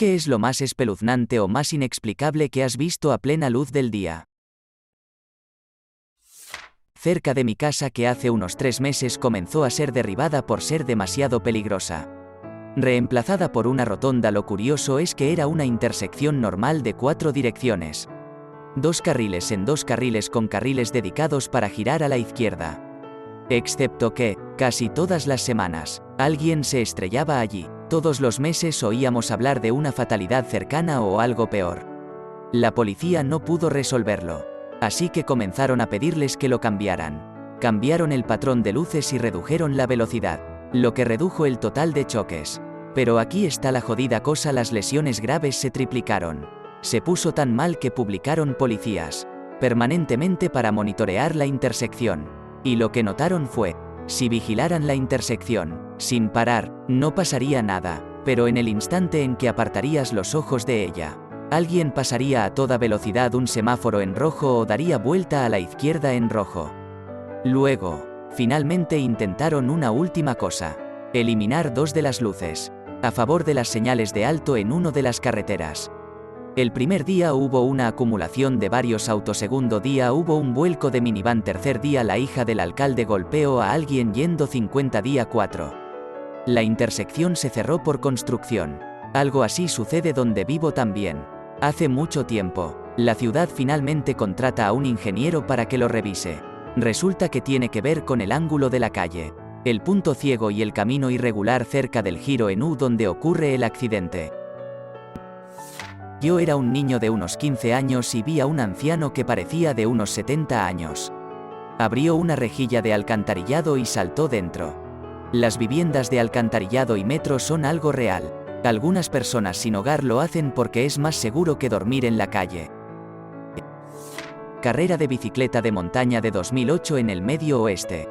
¿Qué es lo más espeluznante o más inexplicable que has visto a plena luz del día? Cerca de mi casa, que hace unos 3 meses comenzó a ser derribada por ser demasiado peligrosa. Reemplazada por una rotonda. Lo curioso es que era una intersección normal de 4 direcciones. 2 carriles en 2 carriles con carriles dedicados para girar a la izquierda. Excepto que, casi todas las semanas, alguien se estrellaba allí. Todos los meses oíamos hablar de una fatalidad cercana o algo peor. La policía no pudo resolverlo. Así que comenzaron a pedirles que lo cambiaran. Cambiaron el patrón de luces y redujeron la velocidad, lo que redujo el total de choques. Pero aquí está la jodida cosa: las lesiones graves se triplicaron. Se puso tan mal que publicaron policías permanentemente para monitorear la intersección. Y lo que notaron fue: si vigilaran la intersección sin parar, no pasaría nada, pero en el instante en que apartarías los ojos de ella, alguien pasaría a toda velocidad un semáforo en rojo o daría vuelta a la izquierda en rojo. Luego, finalmente intentaron una última cosa: eliminar 2 de las luces a favor de las señales de alto en una de las carreteras. El primer día hubo una acumulación de varios autos. Segundo día hubo un vuelco de minivan. Tercer día la hija del alcalde golpeó a alguien yendo 50. Día 4. La intersección se cerró por construcción. Algo así sucede donde vivo también. Hace mucho tiempo, la ciudad finalmente contrata a un ingeniero para que lo revise. Resulta que tiene que ver con el ángulo de la calle, el punto ciego y el camino irregular cerca del giro en U donde ocurre el accidente. Yo era un niño de unos 15 años y vi a un anciano que parecía de unos 70 años. Abrió una rejilla de alcantarillado y saltó dentro. Las viviendas de alcantarillado y metro son algo real. Algunas personas sin hogar lo hacen porque es más seguro que dormir en la calle. Carrera de bicicleta de montaña de 2008 en el Medio Oeste.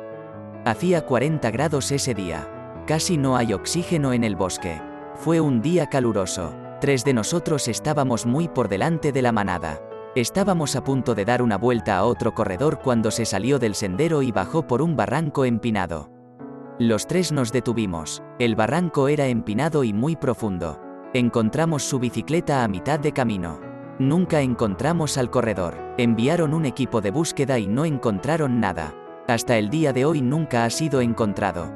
Hacía 40 grados ese día. Casi no hay oxígeno en el bosque. Fue un día caluroso. 3 de nosotros estábamos muy por delante de la manada. Estábamos a punto de dar una vuelta a otro corredor cuando se salió del sendero y bajó por un barranco empinado. Los 3 nos detuvimos. El barranco era empinado y muy profundo. Encontramos su bicicleta a mitad de camino. Nunca encontramos al corredor. Enviaron un equipo de búsqueda y no encontraron nada. Hasta el día de hoy nunca ha sido encontrado.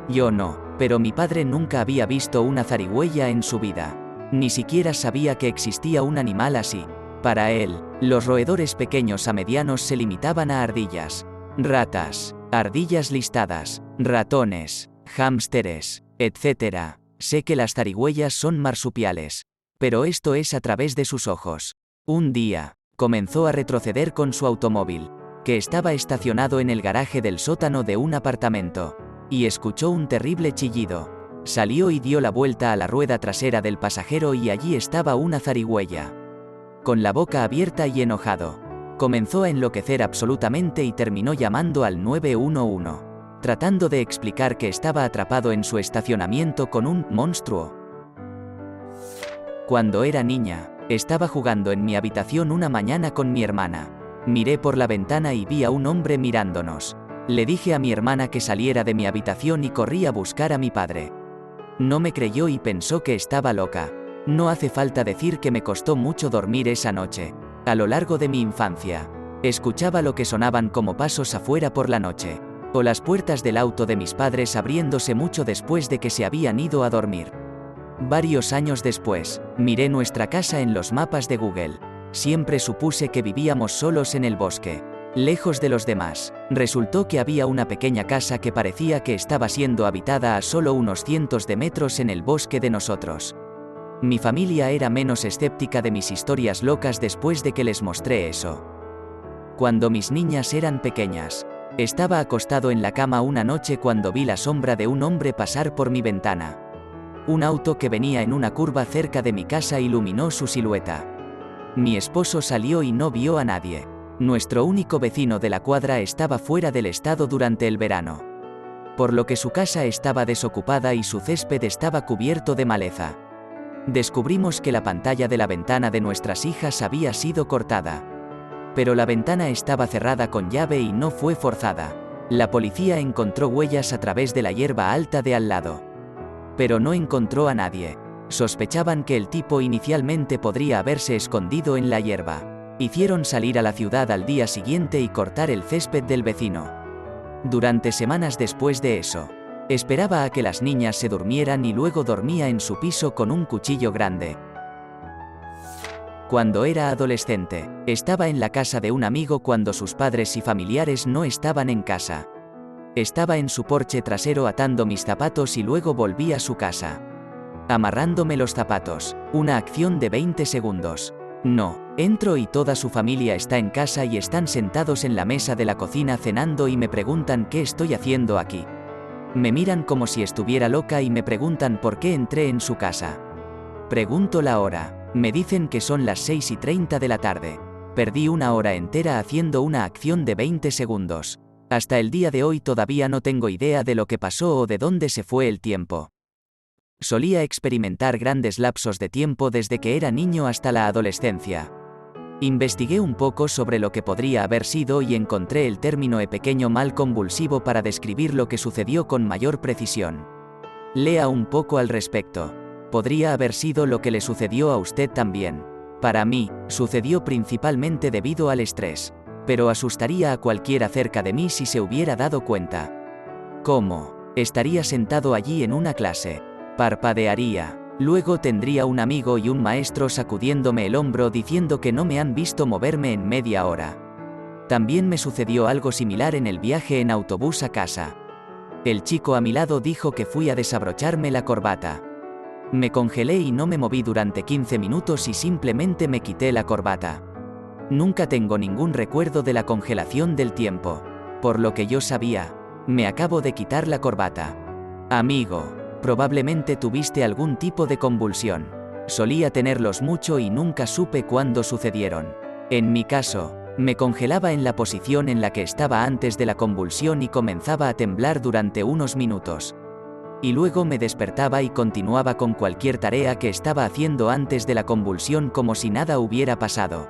Yo no, pero mi padre nunca había visto una zarigüeya en su vida. Ni siquiera sabía que existía un animal así. Para él, los roedores pequeños a medianos se limitaban a ardillas, ratas, ardillas listadas, ratones, hámsteres, etc. Sé que las zarigüeyas son marsupiales, pero esto es a través de sus ojos. Un día, comenzó a retroceder con su automóvil, que estaba estacionado en el garaje del sótano de un apartamento, y escuchó un terrible chillido. Salió y dio la vuelta a la rueda trasera del pasajero y allí estaba una zarigüeya. Con la boca abierta y enojado. Comenzó a enloquecer absolutamente y terminó llamando al 911, tratando de explicar que estaba atrapado en su estacionamiento con un monstruo. Cuando era niña, estaba jugando en mi habitación una mañana con mi hermana. Miré por la ventana y vi a un hombre mirándonos. Le dije a mi hermana que saliera de mi habitación y corrí a buscar a mi padre. No me creyó y pensó que estaba loca. No hace falta decir que me costó mucho dormir esa noche. A lo largo de mi infancia, escuchaba lo que sonaban como pasos afuera por la noche, o las puertas del auto de mis padres abriéndose mucho después de que se habían ido a dormir. Varios años después, miré nuestra casa en los mapas de Google. Siempre supuse que vivíamos solos en el bosque, lejos de los demás. Resultó que había una pequeña casa que parecía que estaba siendo habitada a solo unos cientos de metros en el bosque de nosotros. Mi familia era menos escéptica de mis historias locas después de que les mostré eso. Cuando mis niñas eran pequeñas, estaba acostado en la cama una noche cuando vi la sombra de un hombre pasar por mi ventana. Un auto que venía en una curva cerca de mi casa iluminó su silueta. Mi esposo salió y no vio a nadie. Nuestro único vecino de la cuadra estaba fuera del estado durante el verano, por lo que su casa estaba desocupada y su césped estaba cubierto de maleza. Descubrimos que la pantalla de la ventana de nuestras hijas había sido cortada. Pero la ventana estaba cerrada con llave y no fue forzada. La policía encontró huellas a través de la hierba alta de al lado, pero no encontró a nadie. Sospechaban que el tipo inicialmente podría haberse escondido en la hierba. Hicieron salir a la ciudad al día siguiente y cortar el césped del vecino. Durante semanas después de eso, esperaba a que las niñas se durmieran y luego dormía en su piso con un cuchillo grande. Cuando era adolescente, estaba en la casa de un amigo cuando sus padres y familiares no estaban en casa. Estaba en su porche trasero atando mis zapatos y luego volví a su casa. Amarrándome los zapatos. Una acción de 20 segundos. No, entro y toda su familia está en casa y están sentados en la mesa de la cocina cenando y me preguntan qué estoy haciendo aquí. Me miran como si estuviera loca y me preguntan por qué entré en su casa. Pregunto la hora. Me dicen que son las 6:30 de la tarde. Perdí una hora entera haciendo una acción de 20 segundos. Hasta el día de hoy todavía no tengo idea de lo que pasó o de dónde se fue el tiempo. Solía experimentar grandes lapsos de tiempo desde que era niño hasta la adolescencia. Investigué un poco sobre lo que podría haber sido y encontré el término pequeño mal convulsivo para describir lo que sucedió con mayor precisión. Lea un poco al respecto. Podría haber sido lo que le sucedió a usted también. Para mí, sucedió principalmente debido al estrés. Pero asustaría a cualquiera cerca de mí si se hubiera dado cuenta. ¿Cómo? Estaría sentado allí en una clase. Parpadearía. Luego tendría un amigo y un maestro sacudiéndome el hombro diciendo que no me han visto moverme en media hora. También me sucedió algo similar en el viaje en autobús a casa. El chico a mi lado dijo que fui a desabrocharme la corbata. Me congelé y no me moví durante 15 minutos y simplemente me quité la corbata. Nunca tengo ningún recuerdo de la congelación del tiempo. Por lo que yo sabía, me acabo de quitar la corbata. Amigo, probablemente tuviste algún tipo de convulsión. Solía tenerlos mucho y nunca supe cuándo sucedieron. En mi caso, me congelaba en la posición en la que estaba antes de la convulsión y comenzaba a temblar durante unos minutos. Y luego me despertaba y continuaba con cualquier tarea que estaba haciendo antes de la convulsión como si nada hubiera pasado.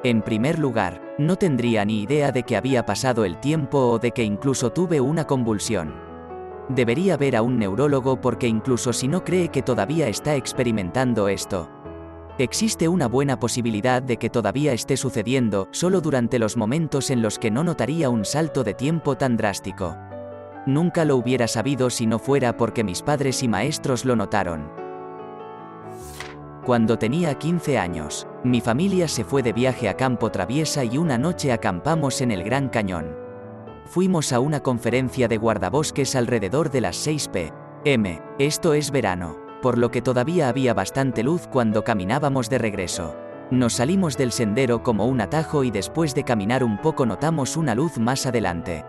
En primer lugar, no tendría ni idea de que había pasado el tiempo o de que incluso tuve una convulsión. Debería ver a un neurólogo porque incluso si no cree que todavía está experimentando esto, existe una buena posibilidad de que todavía esté sucediendo, solo durante los momentos en los que no notaría un salto de tiempo tan drástico. Nunca lo hubiera sabido si no fuera porque mis padres y maestros lo notaron. Cuando tenía 15 años, mi familia se fue de viaje a Campo Traviesa y una noche acampamos en el Gran Cañón. Fuimos a una conferencia de guardabosques alrededor de las 6 p.m. Esto es verano, por lo que todavía había bastante luz cuando caminábamos de regreso. Nos salimos del sendero como un atajo y después de caminar un poco notamos una luz más adelante.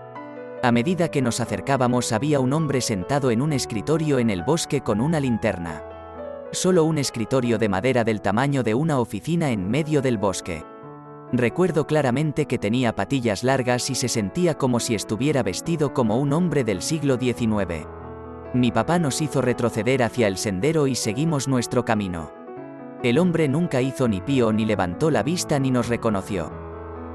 A medida que nos acercábamos había un hombre sentado en un escritorio en el bosque con una linterna. Solo un escritorio de madera del tamaño de una oficina en medio del bosque. Recuerdo claramente que tenía patillas largas y se sentía como si estuviera vestido como un hombre del siglo XIX. Mi papá nos hizo retroceder hacia el sendero y seguimos nuestro camino. El hombre nunca hizo ni pío ni levantó la vista ni nos reconoció.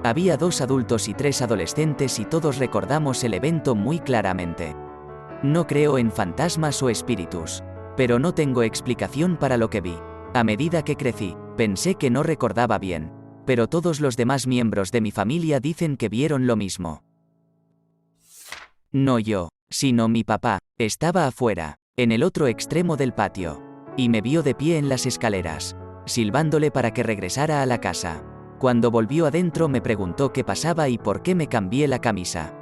Había 2 adultos y 3 adolescentes y todos recordamos el evento muy claramente. No creo en fantasmas o espíritus, pero no tengo explicación para lo que vi. A medida que crecí, pensé que no recordaba bien, pero todos los demás miembros de mi familia dicen que vieron lo mismo. No yo, sino mi papá, estaba afuera, en el otro extremo del patio, y me vio de pie en las escaleras, silbándole para que regresara a la casa. Cuando volvió adentro me preguntó qué pasaba y por qué me cambié la camisa.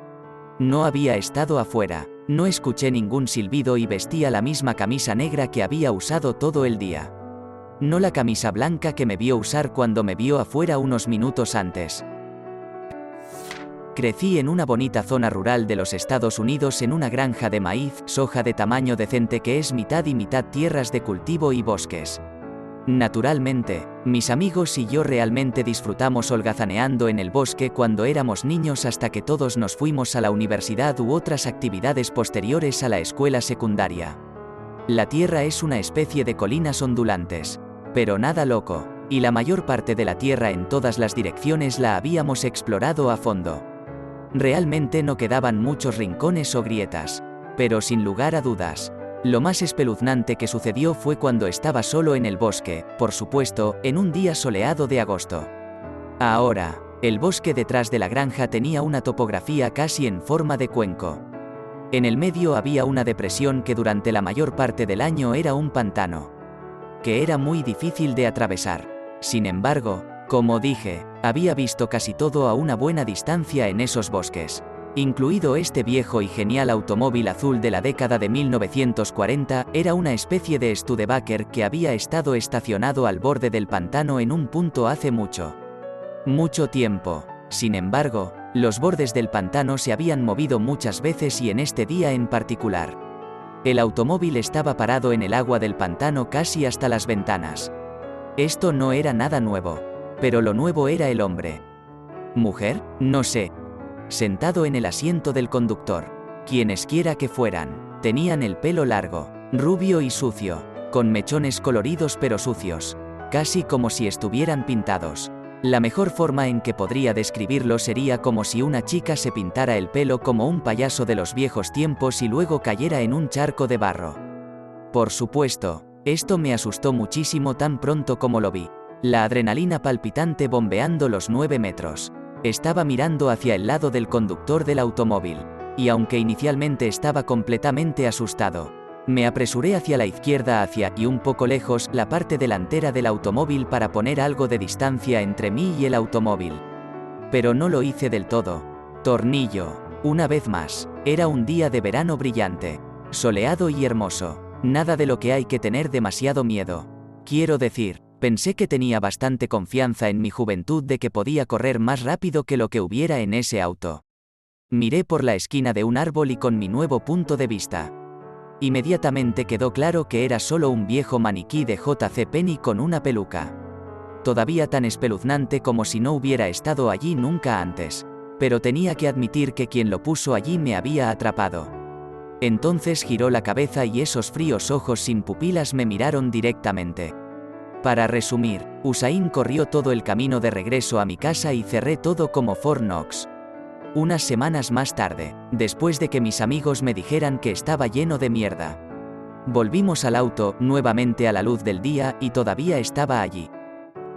No había estado afuera, no escuché ningún silbido y vestía la misma camisa negra que había usado todo el día. No la camisa blanca que me vio usar cuando me vio afuera unos minutos antes. Crecí en una bonita zona rural de los Estados Unidos en una granja de maíz, soja de tamaño decente que es mitad y mitad tierras de cultivo y bosques. Naturalmente, mis amigos y yo realmente disfrutamos holgazaneando en el bosque cuando éramos niños hasta que todos nos fuimos a la universidad u otras actividades posteriores a la escuela secundaria. La tierra es una especie de colinas ondulantes, pero nada loco, y la mayor parte de la tierra en todas las direcciones la habíamos explorado a fondo. Realmente no quedaban muchos rincones o grietas, pero sin lugar a dudas, Lo más espeluznante que sucedió fue cuando estaba solo en el bosque, por supuesto, en un día soleado de agosto. Ahora, el bosque detrás de la granja tenía una topografía casi en forma de cuenco. En el medio había una depresión que durante la mayor parte del año era un pantano, que era muy difícil de atravesar. Sin embargo, como dije, había visto casi todo a una buena distancia en esos bosques, incluido este viejo y genial automóvil azul de la década de 1940, era una especie de Studebaker que había estado estacionado al borde del pantano en un punto hace mucho tiempo. Sin embargo, los bordes del pantano se habían movido muchas veces y en este día en particular. El automóvil estaba parado en el agua del pantano casi hasta las ventanas. Esto no era nada nuevo, pero lo nuevo era el hombre. ¿Mujer? No sé. Sentado en el asiento del conductor. Quienesquiera que fueran, tenían el pelo largo, rubio y sucio, con mechones coloridos pero sucios, casi como si estuvieran pintados. La mejor forma en que podría describirlo sería como si una chica se pintara el pelo como un payaso de los viejos tiempos y luego cayera en un charco de barro. Por supuesto, esto me asustó muchísimo tan pronto como lo vi. La adrenalina palpitante bombeando los 9 metros. Estaba mirando hacia el lado del conductor del automóvil, y aunque inicialmente estaba completamente asustado, me apresuré hacia la izquierda y un poco lejos, la parte delantera del automóvil para poner algo de distancia entre mí y el automóvil. Pero no lo hice del todo. Tornillo. Una vez más, era un día de verano brillante, soleado y hermoso. Nada de lo que hay que tener demasiado miedo. Quiero decir, pensé que tenía bastante confianza en mi juventud de que podía correr más rápido que lo que hubiera en ese auto. Miré por la esquina de un árbol y con mi nuevo punto de vista, inmediatamente quedó claro que era solo un viejo maniquí de J.C. Penney con una peluca. Todavía tan espeluznante como si no hubiera estado allí nunca antes. Pero tenía que admitir que quien lo puso allí me había atrapado. Entonces giró la cabeza y esos fríos ojos sin pupilas me miraron directamente. Para resumir, Usain corrió todo el camino de regreso a mi casa y cerré todo como Fort Knox. Unas semanas más tarde, después de que mis amigos me dijeran que estaba lleno de mierda, volvimos al auto, nuevamente a la luz del día, y todavía estaba allí.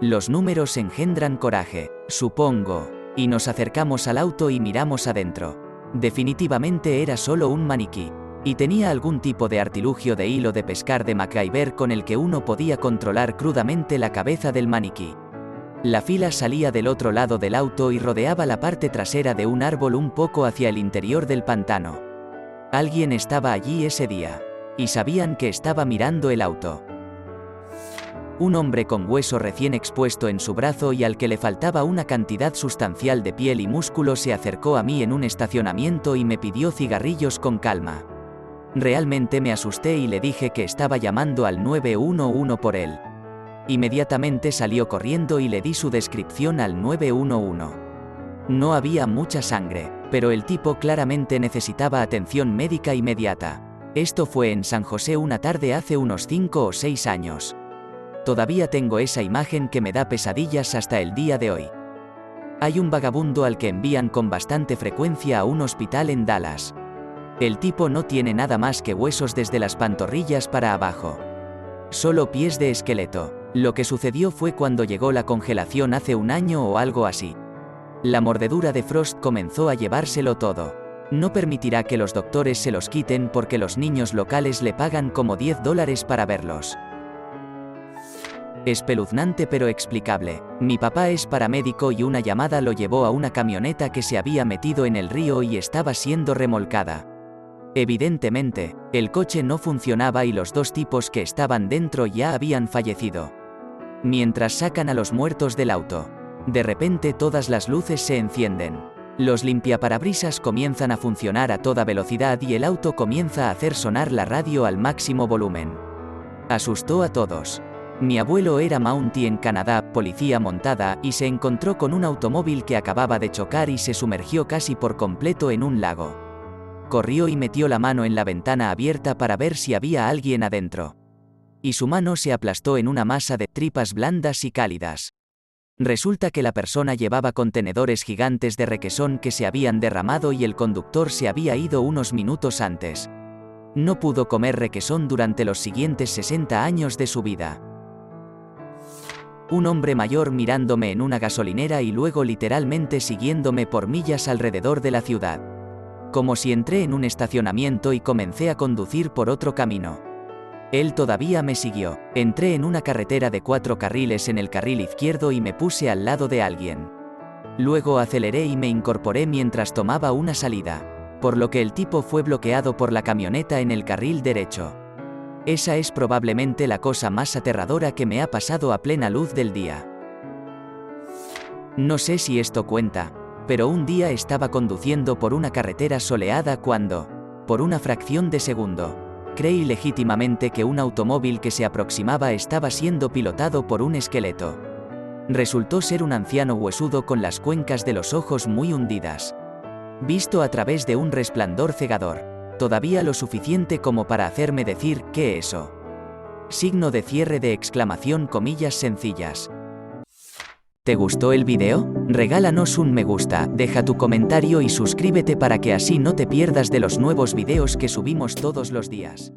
Los números engendran coraje, supongo, y nos acercamos al auto y miramos adentro. Definitivamente era solo un maniquí, y tenía algún tipo de artilugio de hilo de pescar de MacGyver con el que uno podía controlar crudamente la cabeza del maniquí. La fila salía del otro lado del auto y rodeaba la parte trasera de un árbol un poco hacia el interior del pantano. Alguien estaba allí ese día, y sabían que estaba mirando el auto. Un hombre con hueso recién expuesto en su brazo y al que le faltaba una cantidad sustancial de piel y músculo se acercó a mí en un estacionamiento y me pidió cigarrillos con calma. Realmente me asusté y le dije que estaba llamando al 911 por él. Inmediatamente salió corriendo y le di su descripción al 911. No había mucha sangre, pero el tipo claramente necesitaba atención médica inmediata. Esto fue en San José una tarde hace unos 5 o 6 años. Todavía tengo esa imagen que me da pesadillas hasta el día de hoy. Hay un vagabundo al que envían con bastante frecuencia a un hospital en Dallas. El tipo no tiene nada más que huesos desde las pantorrillas para abajo. Solo pies de esqueleto. Lo que sucedió fue cuando llegó la congelación hace un año o algo así. La mordedura de Frost comenzó a llevárselo todo. No permitirá que los doctores se los quiten porque los niños locales le pagan como $10 para verlos. Espeluznante pero explicable. Mi papá es paramédico y una llamada lo llevó a una camioneta que se había metido en el río y estaba siendo remolcada. Evidentemente, el coche no funcionaba y los 2 tipos que estaban dentro ya habían fallecido. Mientras sacan a los muertos del auto, de repente todas las luces se encienden. Los limpiaparabrisas comienzan a funcionar a toda velocidad y el auto comienza a hacer sonar la radio al máximo volumen. Asustó a todos. Mi abuelo era Mountie en Canadá, policía montada, y se encontró con un automóvil que acababa de chocar y se sumergió casi por completo en un lago. Corrió y metió la mano en la ventana abierta para ver si había alguien adentro. Y su mano se aplastó en una masa de tripas blandas y cálidas. Resulta que la persona llevaba contenedores gigantes de requesón que se habían derramado y el conductor se había ido unos minutos antes. No pudo comer requesón durante los siguientes 60 años de su vida. Un hombre mayor mirándome en una gasolinera y luego literalmente siguiéndome por millas alrededor de la ciudad. Como si entré en un estacionamiento y comencé a conducir por otro camino. Él todavía me siguió. Entré en una carretera de 4 carriles en el carril izquierdo y me puse al lado de alguien. Luego aceleré y me incorporé mientras tomaba una salida, por lo que el tipo fue bloqueado por la camioneta en el carril derecho. Esa es probablemente la cosa más aterradora que me ha pasado a plena luz del día. No sé si esto cuenta, pero un día estaba conduciendo por una carretera soleada cuando, por una fracción de segundo, creí legítimamente que un automóvil que se aproximaba estaba siendo pilotado por un esqueleto. Resultó ser un anciano huesudo con las cuencas de los ojos muy hundidas. Visto a través de un resplandor cegador, todavía lo suficiente como para hacerme decir ¿qué eso? Signo de cierre de exclamación, comillas sencillas. ¿Te gustó el video? Regálanos un me gusta, deja tu comentario y suscríbete para que así no te pierdas de los nuevos videos que subimos todos los días.